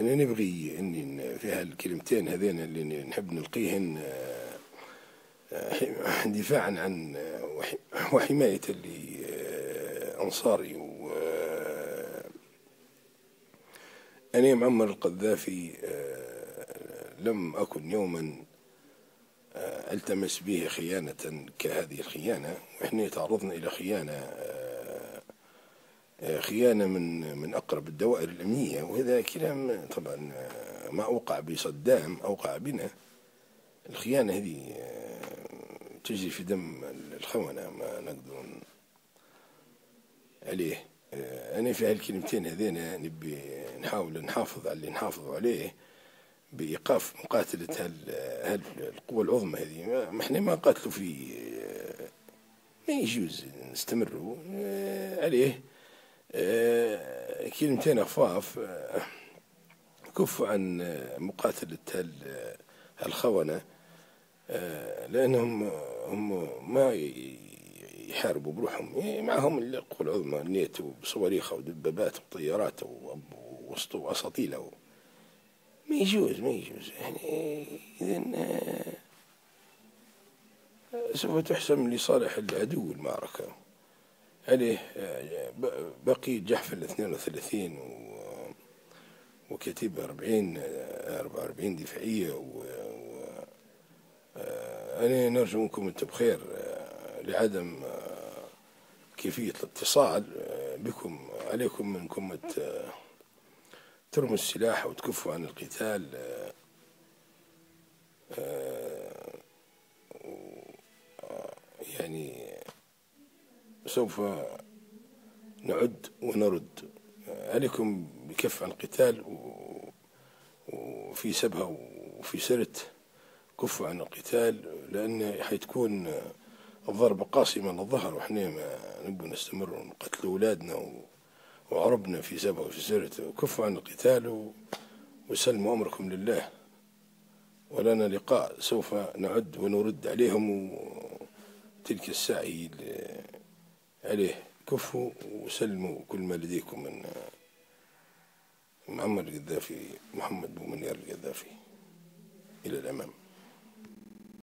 أنا نبغي إني في هالكلمتين هذين اللي نحب نلقيهن دفاعا عن وحماية لأنصاري. أنا معمر القذافي لم أكن يوما التمس به خيانة كهذه الخيانة، وإحنا تعرضنا إلى خيانة من أقرب الدوائر الأمنية، وهذا كلام طبعا ما أوقع بصدام أوقع بنا. الخيانة هذه تجري في دم الخونة، ما نقدر عليه. أنا في هالكلمتين هذين نبي نحاول نحافظ على اللي نحافظ عليه بإيقاف مقاتلة القوى العظمى هذه. ما احنا ما قاتلوا في، ما يجوز نستمروا عليه. كلمتين خفاف، كفوا عن مقاتلة الخونة، لأنهم ما يحاربوا بروحهم، معهم القوى العظمى الناتو بصواريخ ودبابات وطيارات وأساطيل. ما يجوز يعني. إذن سوف تحسم لصالح العدو المعركة عليه. بقي جحفل 32 وكتيبة 44 دفاعية. أنا نرجو منكم أنتم بخير لعدم كيفية الاتصال بكم. عليكم منكم ترموا السلاح وتكفوا عن القتال. يعني سوف نعد ونرد. عليكم بكف عن القتال وفي سبها وفي سرت. كفوا عن القتال، لأن حتكون الضربة قاسمة للظهر، وإحنا ما نبغى نستمر ونقتل أولادنا وعربنا في سبها وفي سرت. وكفوا عن القتال وسلموا أمركم لله، ولنا لقاء. سوف نعد ونرد عليهم، وتلك السعي عليه. كفوا وسلموا كل ما لديكم من معمر القذافي محمد بومنير القذافي. إلى الأمام.